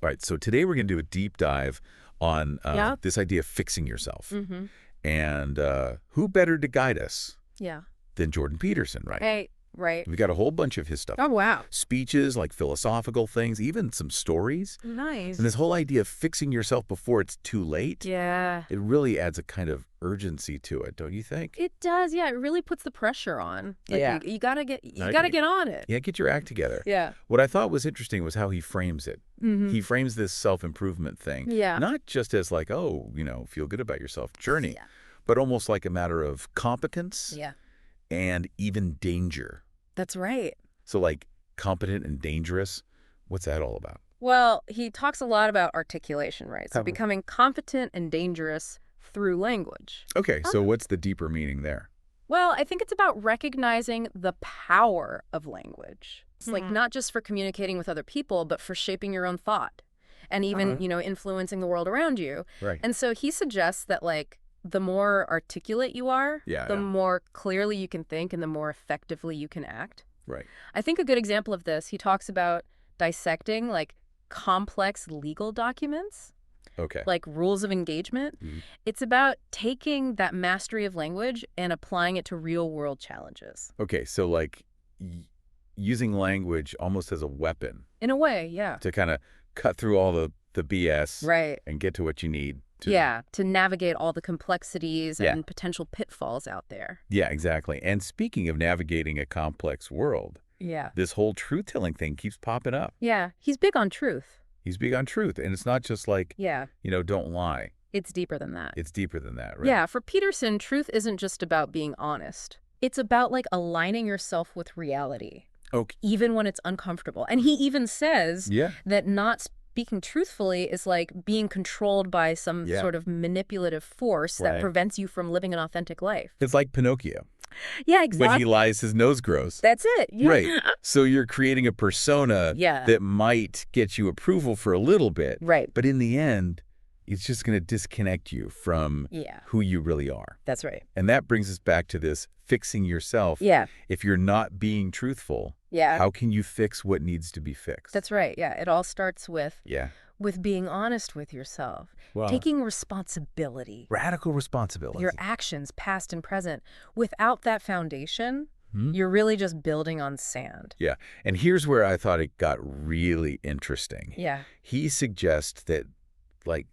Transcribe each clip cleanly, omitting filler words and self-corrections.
All right, so today we're going to do a deep dive on Yeah. this idea of fixing yourself. Mm-hmm. And who better to guide us Yeah. than Jordan Peterson, right? Right. Right. We've got a whole bunch of his stuff. Oh, wow. Speeches, like philosophical things, even some stories. Nice. And this whole idea of fixing yourself before it's too late, Yeah. it really adds a kind of urgency to it, don't you think? It does. Yeah. It really puts the pressure on. Like, Yeah. You gotta get. I You gotta agree. get on it. Yeah, get your act together. Yeah. What I thought was interesting was how he frames it. Mm-hmm. He frames this self-improvement thing, Yeah. not just as like, oh, feel good about yourself journey, Yeah. but almost like a matter of competence Yeah. and even danger. That's right. So like competent and dangerous, what's that all about? Well, he talks a lot about articulation, right? So Oh. becoming competent and dangerous through language. Okay, so what's the deeper meaning there? Well, I think it's about recognizing the power of language. It's like Mhm. not just for communicating with other people, but for shaping your own thought and even, influencing the world around you. Right. And so he suggests that, like, the more articulate you are, Yeah, the yeah. more clearly you can think and the more effectively you can act. Right. I think a good example of this, he talks about dissecting, like, complex legal documents, Okay. like rules of engagement. Mhm. It's about taking that mastery of language and applying it to real-world challenges. Okay, so like using language almost as a weapon In a way, yeah. to kind of cut through all the BS Right. and get to what you need to. Yeah, to navigate all the complexities Yeah. and potential pitfalls out there. Yeah, exactly. And speaking of navigating a complex world, Yeah. this whole truth-telling thing keeps popping up. Yeah, he's big on truth. He's big on truth, and it's not just like, Yeah, don't lie. it's deeper than that. It's deeper than that, right? Yeah, for Peterson, truth isn't just about being honest. It's about, like, aligning yourself with reality, Okay. even when it's uncomfortable. And he even says Yeah. that not speaking truthfully is like being controlled by some Yeah. sort of manipulative force that Right. prevents you from living an authentic life. It's like Pinocchio. Yeah, When exactly. he lies, his nose grows. That's it. Yeah. Right. So you're creating a persona Yeah. that might get you approval for a little bit, Right. but in the end, it's just going to disconnect you from Yeah, who you really are. that's right. And that brings us back to this fixing yourself. Yeah. If you're not being truthful, Yeah. how can you fix what needs to be fixed? That's right. Yeah. It all starts with Yeah. being honest with yourself, Well, taking responsibility, radical responsibility. your actions, past and present. Without that foundation, Hmm? you're really just building on sand. Yeah. And here's where I thought it got really interesting. Yeah. He suggests that, like,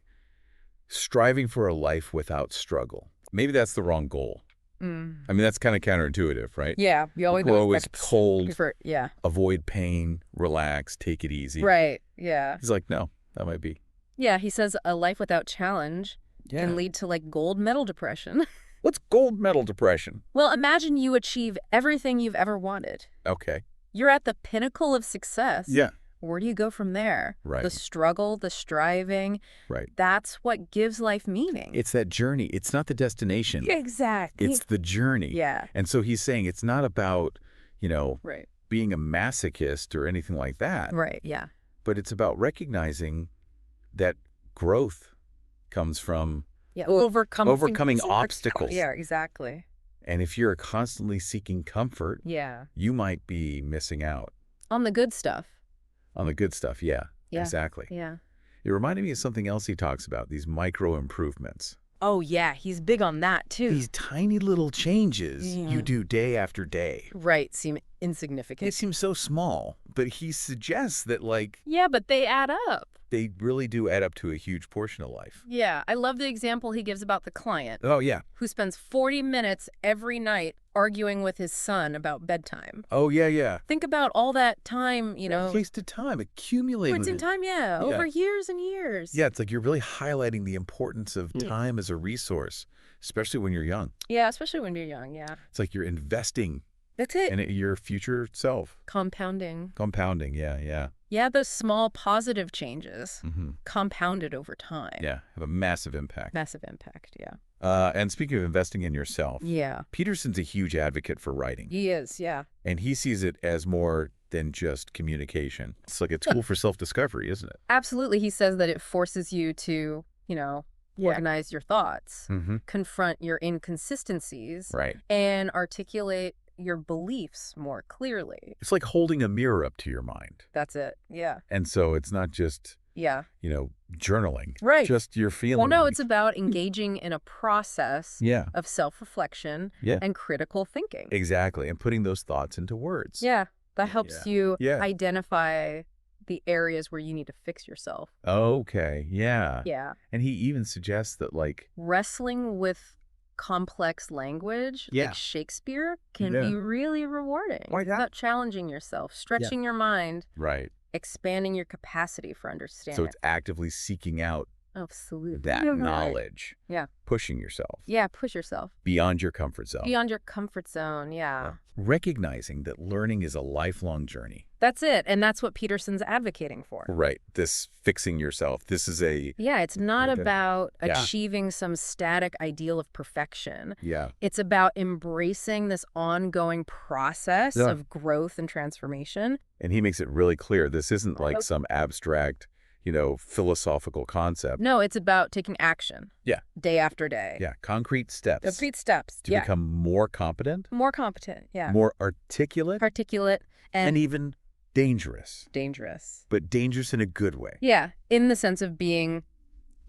striving for a life without struggle. Maybe that's the wrong goal. Mm. I mean, that's kind of counterintuitive, right? Yeah. You always We're always told, Yeah. avoid pain, relax, take it easy. Right. Yeah. He's like, no, that might be. Yeah. He says a life without challenge Yeah. can lead to, like, gold medal depression. What's gold medal depression? Well, imagine you achieve everything you've ever wanted. Okay. You're at the pinnacle of success. Yeah. Where do you go from there? Right. The struggle, the striving, Right. that's what gives life meaning. It's that journey. It's not the destination. Exactly. It's the journey. Yeah. And so he's saying it's not about, Right. being a masochist or anything like that, Right. Yeah. but it's about recognizing that growth comes from, Yeah. Overcoming obstacles. Yeah, exactly. and if you're constantly seeking comfort, Yeah. you might be missing out On the good stuff. on the good stuff. Yeah, Yeah. exactly. Yeah. It reminded me of something else he talks about, these micro improvements. Oh, yeah. He's big on that, too. These tiny little changes Yeah. you do day after day. Right. Seem They insignificant. seem so small, but he suggests that, like, Yeah, but they add up. they really do add up to a huge portion of life. Yeah. I love the example he gives about the client Oh, yeah. who spends 40 minutes every night arguing with his son about bedtime. Oh, yeah, yeah. Think about all that time, Wasted time, accumulating. wasting time, yeah, over years and years. Yeah, it's like you're really highlighting the importance of time as a resource, especially when you're young. Yeah, especially when you're young, yeah. It's like you're investing That's it. in your future self. Compounding. Compounding, yeah, yeah. Yeah, those small positive changes Mm-hmm. compounded over time. Yeah, have a massive impact. Massive impact, yeah. And speaking of investing in yourself, Yeah. Peterson's a huge advocate for writing, He is, yeah. and he sees it as more than just communication. It's like a tool for self-discovery, isn't it? Absolutely. He says that it forces you to, organize your thoughts, Mm-hmm. confront your inconsistencies, Right. and articulate your beliefs more clearly. It's like holding a mirror up to your mind. That's it. Yeah. And so it's not just, Yeah. Journaling. Right. Just your Well, feeling. no, it's about engaging in a process Yeah. of self-reflection Yeah. and critical thinking. Exactly. And putting those thoughts into words. Yeah. That helps you Yeah. identify the areas where you need to fix yourself. Okay. Yeah. Yeah. And he even suggests that, like, Wrestling with complex language, Yeah. like Shakespeare, can Yeah. be really rewarding. Why It's not? about challenging yourself, stretching your mind, right. expanding your capacity for So understanding. it's actively seeking out Absolutely. that Right. knowledge. Yeah. Pushing yourself Yeah, push yourself. beyond your comfort zone. Beyond your comfort zone, yeah. Recognizing that learning is a lifelong journey. That's it, and that's what Peterson's advocating for. Right. This fixing yourself. This is a... Yeah, it's not Okay. about Yeah. achieving some static ideal of perfection. Yeah. It's about embracing this ongoing process Yeah. of growth and transformation. And he makes it really clear. This isn't like some abstract, philosophical concept. No, it's about taking action. Yeah. Day after day. Yeah. Concrete steps. Concrete steps. To become more competent, More competent. Yeah. more articulate, Articulate and even dangerous. dangerous. But dangerous in a good way. Yeah, in the sense of being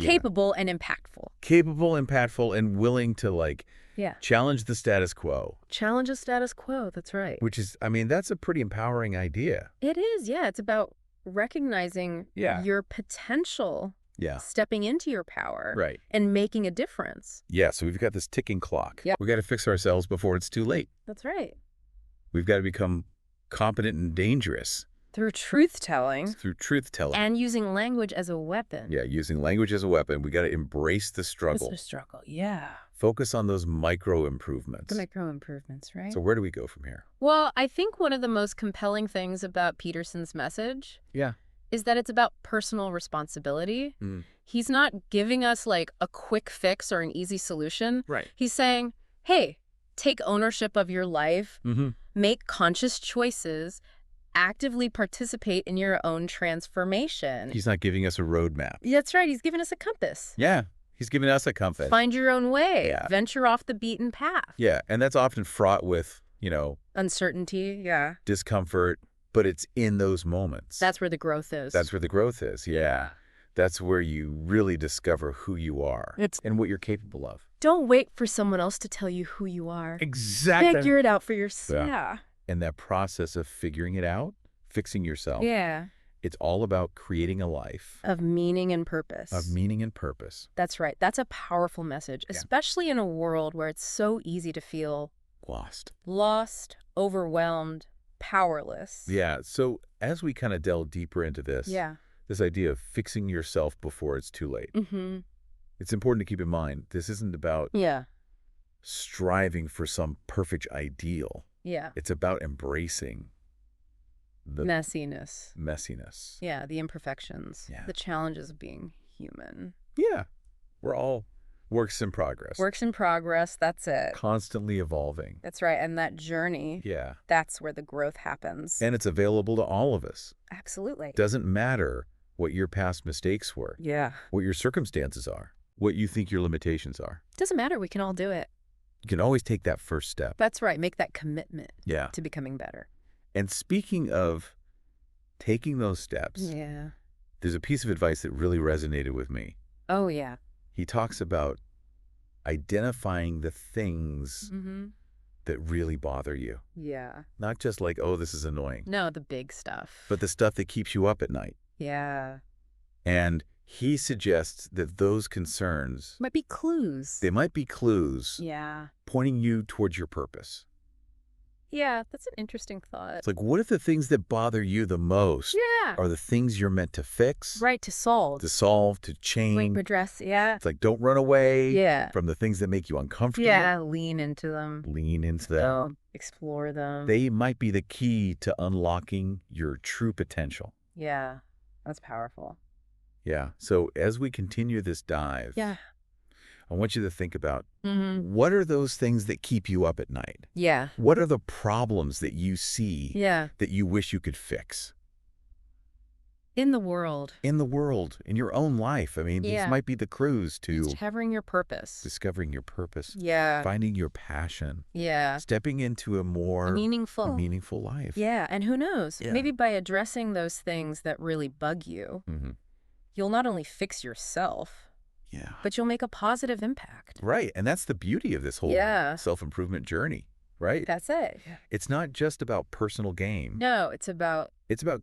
Yeah. capable and impactful. Capable, impactful, and willing to, Yeah. challenge the status quo. Challenge the status quo. That's right. Which is, that's a pretty empowering idea. It is. Yeah. It's about recognizing Yeah. your potential, Yeah. stepping into your power, Right. and making a difference. Yeah, so we've got this ticking clock. Yeah. We've got to fix ourselves before it's too late. That's right. We've got to become competent and dangerous Through truth-telling through truth-telling. and using language as a weapon. Yeah, using language as a weapon. We got to embrace the struggle. It's a struggle. Yeah. Focus on those micro improvements. The micro improvements, right? So where do we go from here? Well, I think one of the most compelling things about Peterson's message Yeah. is that it's about personal responsibility. Mm. He's not giving us like a quick fix or an easy solution. Right. He's saying, hey, take ownership of your life, Mm-hmm. make conscious choices, actively participate in your own transformation. He's not giving us a roadmap. That's right. He's giving us a compass. Yeah. He's giving us a compass. Find your own way. Yeah. Venture off the beaten path. Yeah, and that's often fraught with, Uncertainty. Yeah. discomfort, but it's in those moments. That's where the growth is. That's where the growth is, yeah. That's where you really discover who you are and what you're capable of. Don't wait for someone else to tell you who you are. Exactly. Figure it out for yourself. Yeah. And that process of figuring it out, fixing yourself, Yeah. it's all about creating a life Of meaning and purpose. of meaning and purpose. That's right. That's a powerful message, especially in a world where it's so easy to feel lost, overwhelmed, powerless. Yeah, so as we kind of delve deeper into this, this idea of fixing yourself before it's too late, Mm-hmm. it's important to keep in mind this isn't about Yeah. striving for some perfect ideal. Yeah. It's about embracing the Messiness. messiness. Yeah. The imperfections. Yeah. The challenges of being human. Yeah. We're all works in progress. Works in progress. That's it. Constantly evolving. That's right. And that journey, Yeah. that's where the growth happens. And it's available to all of us. Absolutely. Doesn't matter what your past mistakes were, Yeah. what your circumstances are, what you think your limitations are. Doesn't matter. We can all do it. You can always take that first step. That's right. Make that commitment Yeah. to becoming better. And speaking of taking those steps, Yeah. there's a piece of advice that really resonated with me. Oh, yeah. He talks about identifying the things Mm-hmm. that really bother you. Yeah. Not just like, oh, this is annoying, No, the big stuff. but the stuff that keeps you up at night. Yeah. And he suggests that those concerns, Might be clues. they might be clues Yeah. pointing you towards your purpose. Yeah, that's an interesting thought. It's like, what if the things that bother you the most Yeah. are the things you're meant to fix, Right, to solve. to solve, to change? Redress, yeah. It's like, don't run away Yeah. from the things that make you uncomfortable. Yeah, lean into them. Lean into them. Explore them. They might be the key to unlocking your true potential. Yeah, that's powerful. Yeah. So as we continue this dive, Yeah. I want you to think about Mm-hmm. what are those things that keep you up at night? Yeah. What are the problems that you see Yeah. that you wish you could fix In the world. in the world, in your own life? I mean, Yeah. these might be the clues to Discovering your purpose. discovering your purpose, Yeah. finding your passion, Yeah. stepping into a more Meaningful. meaningful life. Yeah, and who knows? Yeah. Maybe by addressing those things that really bug you, Mhm. you'll not only fix yourself, Yeah. but you'll make a positive impact. Right. And that's the beauty of this whole self-improvement journey, right? That's it. It's not just about personal gain. No, it's about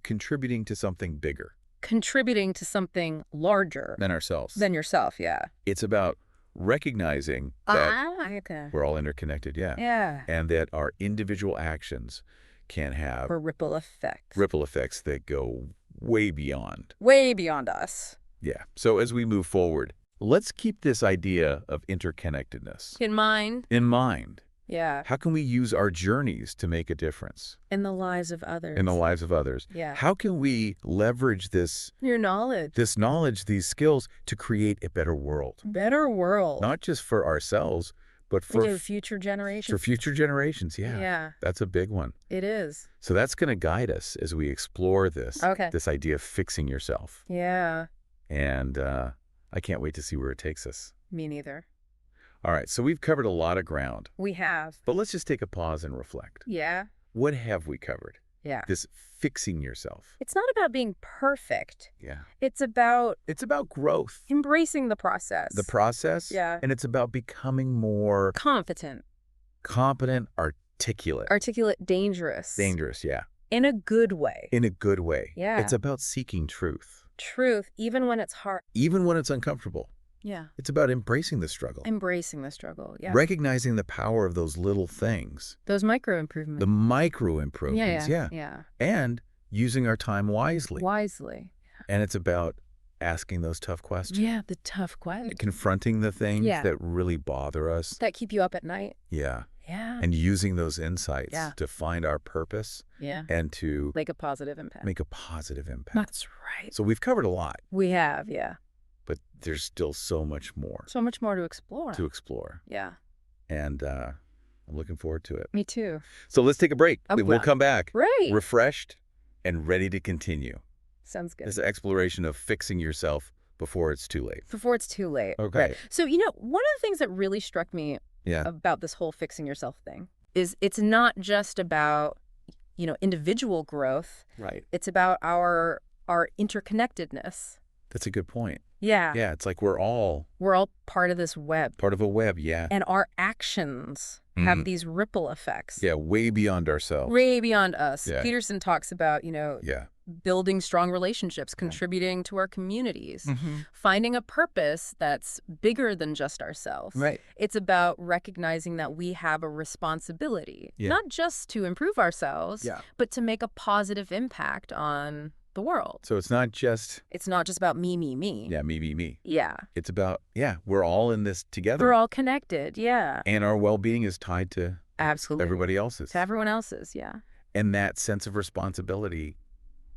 contributing to something bigger. Contributing to something larger Than ourselves. than yourself, yeah. It's about recognizing that we're all interconnected, Yeah. and that our individual actions can have ripple effects. Ripple effects that go way beyond. Way beyond us. Yeah. So as we move forward, let's keep this idea of interconnectedness In mind. Yeah. How can we use our journeys to make a difference? In the lives of others. Yeah. How can we leverage this knowledge, these skills to create a better world? Better world. Not just for ourselves, but for future generations. For future generations, yeah. Yeah. That's a big one. It is. So that's going to guide us as we explore this. Okay. This idea of fixing yourself. Yeah. And I can't wait to see where it takes us. Me neither. All right, so we've covered a lot of ground. We have. But let's just take a pause and reflect. Yeah. What have we covered? Yeah. This fixing yourself. It's not about being perfect. Yeah. It's about growth. embracing the process. The process? Yeah. And it's about becoming more competent, articulate. Articulate, dangerous. Dangerous, yeah. In a good way. Yeah. It's about seeking truth. Truth, even when it's hard. Even when it's uncomfortable. Yeah. It's about embracing the struggle. Embracing the struggle, yeah. Recognizing the power of those little things. Those micro improvements. The micro improvements, yeah. And using our time wisely. Wisely. And it's about asking those tough questions. Yeah, the tough questions. Confronting the things that really bother us. That keep you up at night. Yeah. Yeah. And using those insights to find our purpose. Yeah. And to make a positive impact. That's right. So we've covered a lot. We have, yeah. But there's still so much more. So much more to explore. Yeah. And I'm looking forward to it. Me too. So let's take a break. We'll come back. Right. Refreshed and ready to continue. Sounds good. This exploration of fixing yourself before it's too late. Okay. Right. So, one of the things that really struck me about this whole fixing yourself thing is it's not just about, individual growth. Right. It's about our interconnectedness. That's a good point. Yeah. Yeah, it's like we're all part of this web. Part of a web, yeah. And our actions have these ripple effects. Yeah, way beyond ourselves. Way beyond us. Yeah. Peterson talks about, building strong relationships, contributing to our communities, finding a purpose that's bigger than just ourselves. Right. It's about recognizing that we have a responsibility, not just to improve ourselves, but to make a positive impact on the world. So it's not just about me, me, me. Yeah, me. Yeah. It's about, we're all in this together. We're all connected, yeah. And our well-being is tied to everybody else's. To everyone else's, yeah. And that sense of responsibility,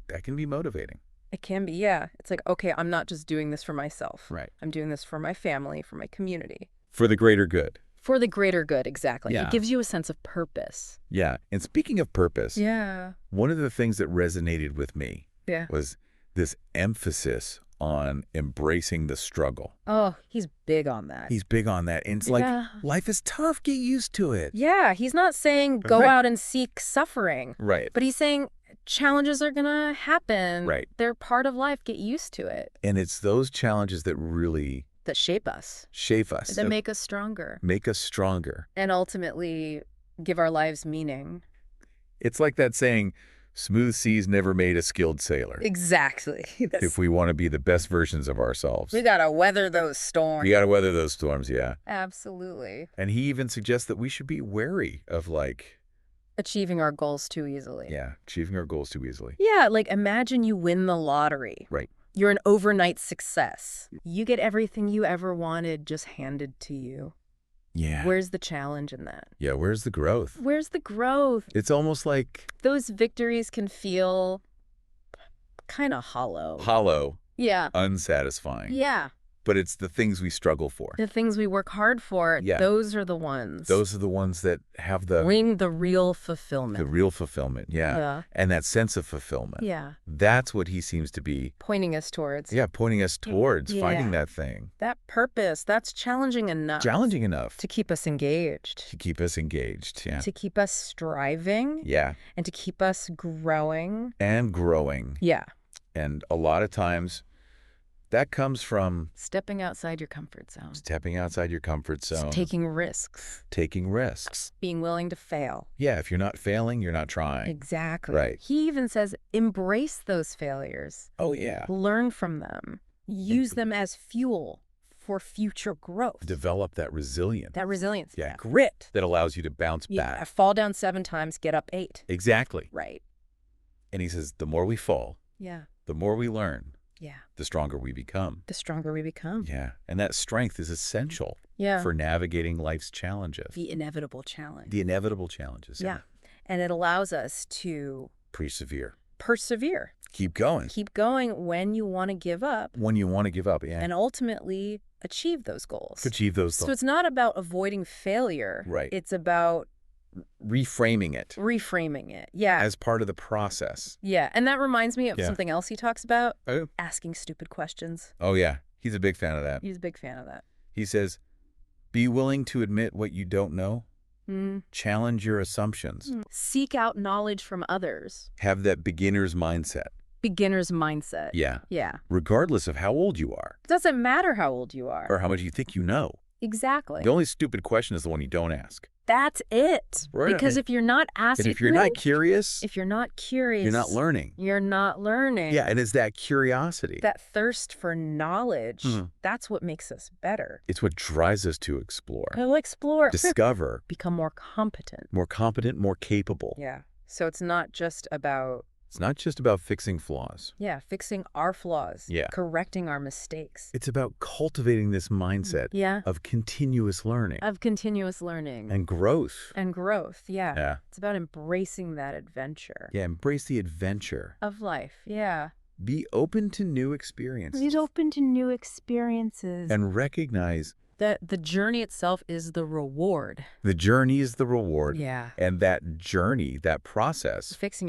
that can be motivating. It can be, yeah. It's like, okay, I'm not just doing this for myself. Right. I'm doing this for my family, for my community. For the greater good. For the greater good, exactly. Yeah. It gives you a sense of purpose. Yeah. And speaking of purpose, one of the things that resonated with me was this emphasis on embracing the struggle. Oh, he's big on that. And it's like, life is tough. Get used to it. Yeah. He's not saying go out and seek suffering. Right. But he's saying challenges are going to happen. Right. They're part of life. Get used to it. And it's those challenges that really... that shape us. That make us stronger. And ultimately give our lives meaning. It's like that saying, smooth seas never made a skilled sailor. Exactly. If we want to be the best versions of ourselves. We got to weather those storms. Yeah. Absolutely. And he even suggests that we should be wary of achieving our goals too easily. Yeah, achieving our goals too easily. Yeah, like imagine you win the lottery. Right. You're an overnight success. You get everything you ever wanted just handed to you. Yeah. Where's the challenge in that? Yeah, where's the growth? It's almost like... those victories can feel kind of hollow. Yeah. Unsatisfying. Yeah. But it's the things we struggle for. The things we work hard for, those are the ones. That have the... bring the real fulfillment. Yeah. And that sense of fulfillment. Yeah. That's what he seems to be... pointing us towards. Pointing us towards finding that thing. That purpose, that's challenging enough. To keep us engaged. yeah. To keep us striving. Yeah. And to keep us growing. Yeah. Yeah. And a lot of times... That comes from stepping outside your comfort zone. Stepping outside your comfort zone. Taking risks. Taking risks. Being willing to fail. Yeah, if you're not failing, you're not trying. Exactly. Right. He even says, embrace those failures. Oh, yeah. Learn from them. Use them as fuel for future growth. Develop that resilience. That resilience. Yeah. Grit. That allows you to bounce back. Fall down 7 times, get up 8. Exactly. Right. And he says, the more we fall, the more we learn, the stronger we become. The stronger we become. Yeah. And that strength is essential for navigating life's challenges. The inevitable challenge. The inevitable challenges. Yeah. And it allows us to persevere. Keep going. Keep going when you want to give up. When you want to give up, yeah. And ultimately achieve those goals. So it's not about avoiding failure. Right. It's about reframing it. Yeah. As part of the process. Yeah. And that reminds me of something else he talks about. Oh. Asking stupid questions. Oh, yeah. He's a big fan of that. He's a big fan of that. He says, be willing to admit what you don't know. Challenge your assumptions. Seek out knowledge from others. Have that beginner's mindset. Yeah. Regardless of how old you are. It doesn't matter how old you are. Or how much you think you know. Exactly. The only stupid question is the one you don't ask. That's it. Right. Because if you're not asking... And if you're not curious... If you're not curious... You're not learning. Yeah, and it's that curiosity. That thirst for knowledge, that's what makes us better. It's what drives us to explore. Discover. Become more competent. More capable. Yeah. So it's not just about... It's not just about fixing flaws. Yeah, fixing our flaws. Yeah. Correcting our mistakes. It's about cultivating this mindset of continuous learning. And growth. Yeah. It's about embracing that adventure. Yeah, embrace the adventure. Of life, yeah. Be open to new experiences. And recognize that the journey itself is the reward. Yeah. And that journey, that process. Of fixing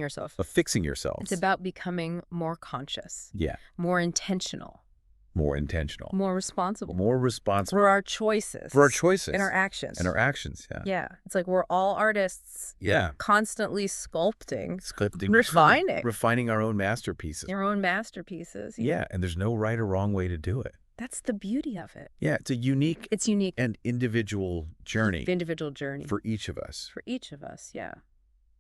yourself. It's about becoming more conscious. Yeah. More intentional. More responsible. For our choices. And our actions. Yeah. Yeah. It's like we're all artists. Yeah. Constantly sculpting. Refining our own masterpieces. Yeah. And there's no right or wrong way to do it. That's the beauty of it. Yeah, it's unique and individual journey. For each of us. Yeah.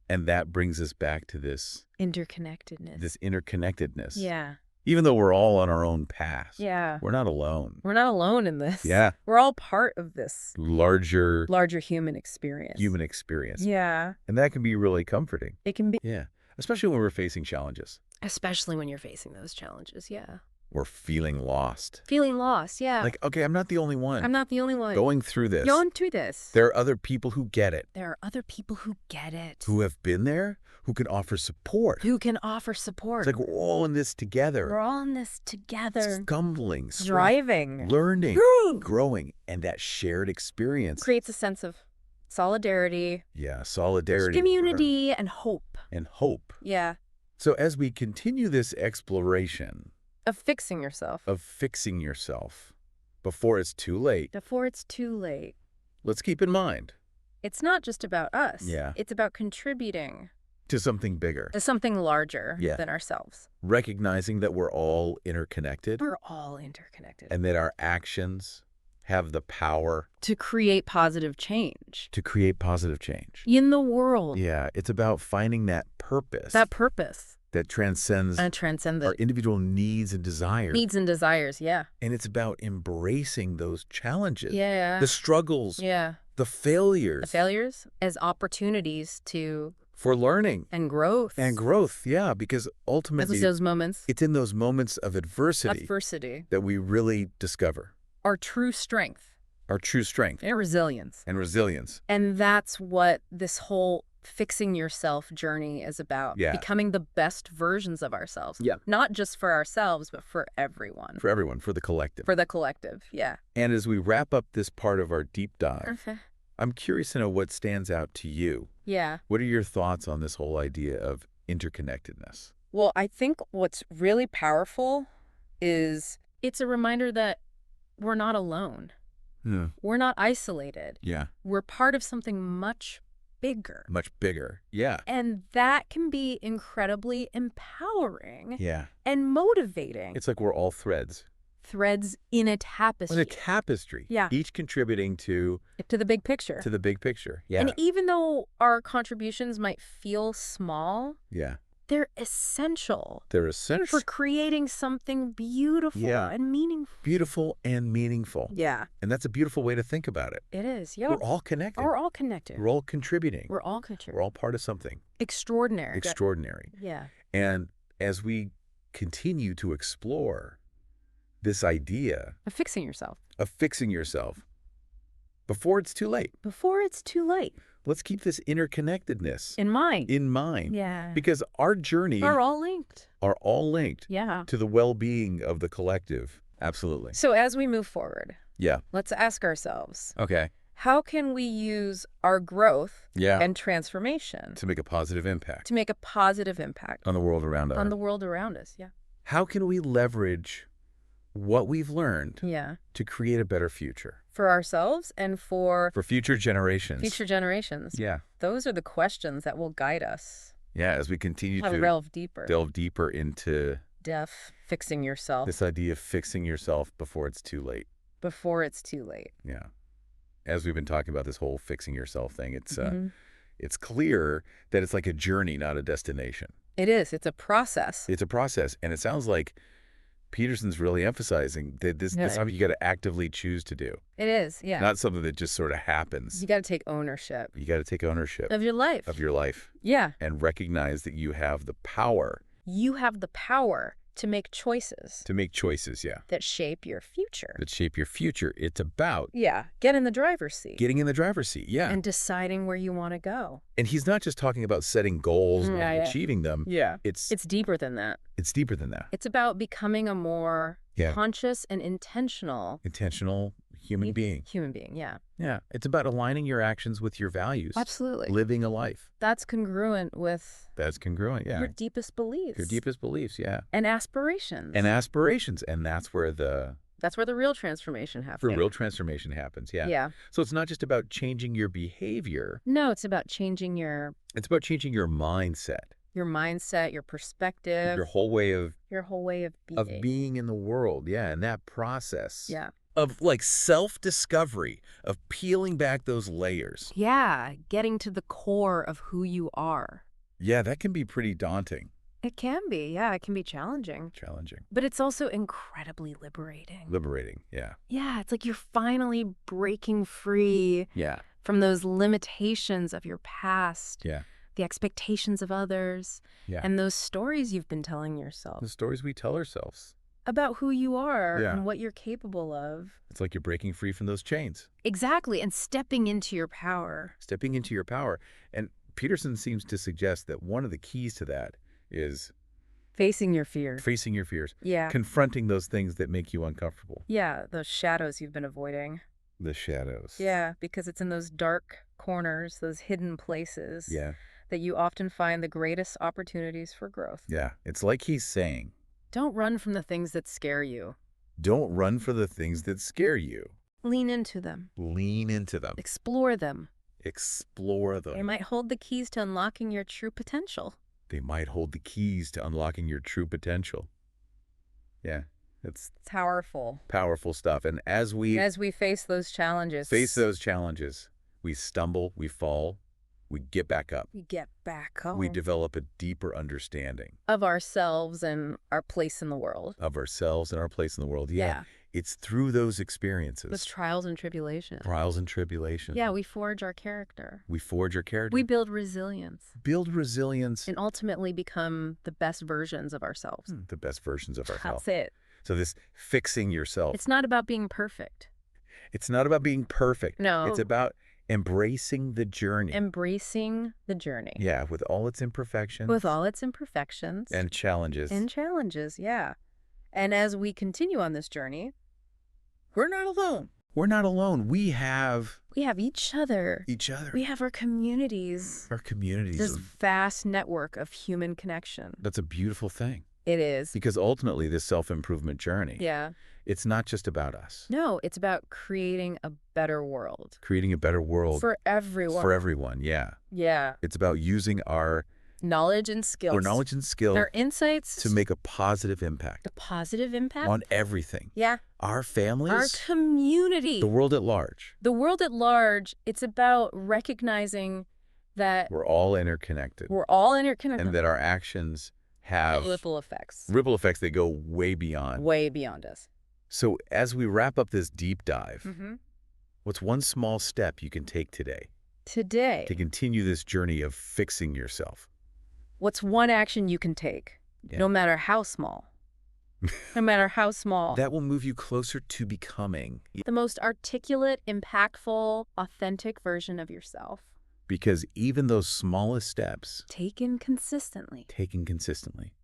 And that brings us back to this interconnectedness. Yeah. Even though we're all on our own path. Yeah. We're not alone. We're not alone in this. Yeah. We're all part of this larger human experience. Yeah. And that can be really comforting. It can be. Yeah. Especially when we're facing challenges. Especially when you're facing those challenges. Yeah. Or feeling lost. Yeah. Like, okay, I'm not the only one. Going through this. this. There are other people who get it. Who have been there, who can offer support. It's like we're all in this together. Stumbling. Striving. Learning. Growing. And that shared experience. Creates a sense of solidarity. Yeah, solidarity. Community and hope. Yeah. So as we continue this exploration... Of fixing yourself. Before it's too late. Let's keep in mind. It's not just about us. Yeah. It's about contributing. To something bigger. To something larger than ourselves. Recognizing that we're all interconnected. And that our actions have the power. To create positive change. In the world. Yeah. It's about finding that purpose. That transcends our individual needs and desires. Yeah. And it's about embracing those challenges. Yeah. The struggles. Yeah. The failures. As opportunities for learning. And growth. Yeah. Because ultimately, those moments. It's in those moments of adversity. That we really discover. Our true strength. And resilience. And that's what this whole fixing yourself journey is about. Yeah. Becoming the best versions of ourselves. Yeah. Not just for ourselves, but for everyone. For the collective. Yeah. And as we wrap up this part of our deep dive, Okay. I'm curious to know what stands out to you. Yeah. What are your thoughts on this whole idea of interconnectedness? Well, I think what's really powerful is it's a reminder that we're not alone. Yeah. We're not isolated. Yeah. We're part of something much bigger. Yeah. And that can be incredibly empowering. Yeah. And motivating. It's like we're all threads threads in a tapestry. In a tapestry. Yeah. Each contributing to the big picture. To the big picture. Yeah. And even though our contributions might feel small, yeah, they're essential. They're essential for creating something beautiful and meaningful. Beautiful and meaningful. Yeah. And that's a beautiful way to think about it. It is, yeah. We're all connected. We're all connected. We're all contributing. We're all contributing. We're all part of something. Extraordinary. Extraordinary. Yeah. And as we continue to explore this idea of fixing yourself. Before it's too late. Before it's too late. Let's keep this interconnectedness in mind. Yeah. Because our journey are all linked. Yeah. To the well-being of the collective. Absolutely. So as we move forward, yeah, let's ask ourselves, okay, how can we use our growth and transformation to make a positive impact? On the world around us. On the world around us, yeah. How can we leverage what we've learned to create a better future? For ourselves and for future generations. Yeah. Those are the questions that will guide us. Yeah, as we continue to delve deeper into fixing yourself. This idea of fixing yourself before it's too late. Yeah. As we've been talking about this whole fixing yourself thing, it's clear that it's like a journey, not a destination. It is. It's a process. And it sounds like Peterson's really emphasizing that this is something you got to actively choose to do. It is, yeah. Not something that just sort of happens. You got to take ownership. Of your life. Yeah. And recognize that you have the power. To make choices. Yeah. That shape your future. It's about... Get in the driver's seat. Getting in the driver's seat, yeah. And deciding where you want to go. And he's not just talking about setting goals and achieving them. Yeah. It's deeper than that. It's about becoming a more conscious and intentional human being. Yeah. It's about aligning your actions with your values. Absolutely. Living a life. That's congruent, yeah. Your deepest beliefs. Yeah. And aspirations. And that's where the real transformation happens. Yeah. Yeah. So it's not just about changing your behavior. No, it's about changing your mindset. Your perspective. Your whole way of being. Of being in the world. Yeah. And that process. Yeah. Of like self-discovery, of peeling back those layers. Yeah, getting to the core of who you are. Yeah, that can be pretty daunting. It can be, yeah. It can be challenging. But it's also incredibly liberating. Yeah. Yeah, it's like you're finally breaking free from those limitations of your past. Yeah. The expectations of others. Yeah. And those stories you've been telling yourself. The stories we tell ourselves. About who you are and what you're capable of. It's like you're breaking free from those chains. Exactly, and stepping into your power. And Peterson seems to suggest that one of the keys to that is... Facing your fears. Yeah. Confronting those things that make you uncomfortable. Yeah, those shadows you've been avoiding. The shadows. Yeah, because it's in those dark corners, those hidden places that you often find the greatest opportunities for growth. Yeah, it's like he's saying... Don't run from the things that scare you. Lean into them. Explore them. They might hold the keys to unlocking your true potential. Yeah, it's powerful. Powerful stuff. And as we face those challenges. We stumble, we fall. We get back up. We develop a deeper understanding. Of ourselves and our place in the world. Yeah. It's through those experiences. Those trials and tribulations. Yeah, we forge our character. We build resilience. And ultimately become the best versions of ourselves. That's it. So this fixing yourself. It's not about being perfect. No. It's about... Embracing the journey. Yeah, with all its imperfections. And challenges. Yeah. And as we continue on this journey, we're not alone. We have each other. We have our communities. This vast network of human connection. That's a beautiful thing. It is. Because ultimately, this self-improvement journey, it's not just about us. No, it's about creating a better world. For everyone. Yeah. It's about using our Knowledge and skills. Or knowledge and skill. Their insights. To make a positive impact. A positive impact? On everything. Yeah. Our families. Our community. The world at large. The world at large. It's about recognizing that we're all interconnected. We're all interconnected. And that our actions have ripple effects. Ripple effects that go way beyond. Way beyond us. So as we wrap up this deep dive, what's one small step you can take today? Today. To continue this journey of fixing yourself? What's one action you can take, no matter how small? No matter how small. That will move you closer to becoming the most articulate, impactful, authentic version of yourself. Because even those smallest steps, taken consistently,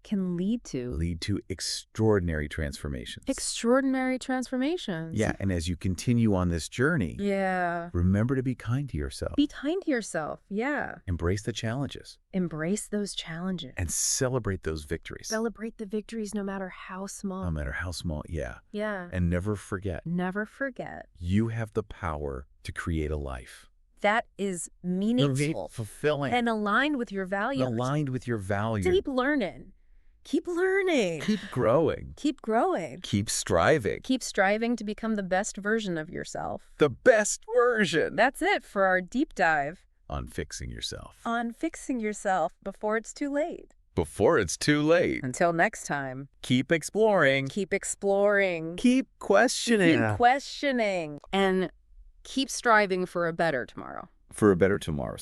can lead to extraordinary transformations. Extraordinary transformations. Yeah, and as you continue on this journey, remember to be kind to yourself. Be kind to yourself, yeah. Embrace the challenges. Embrace those challenges. And celebrate those victories. Celebrate the victories no matter how small. No matter how small, yeah. Yeah. And never forget. Never forget. You have the power to create a life that is meaningful, fulfilling, and aligned with your values. Keep learning. Keep learning. Keep growing. Keep growing. Keep striving. Keep striving to become the best version of yourself. The best version. That's it for our deep dive on fixing yourself. On fixing yourself before it's too late. Before it's too late. Until next time. Keep exploring. Keep exploring. Keep questioning. Keep questioning. And keep striving for a better tomorrow. For a better tomorrow.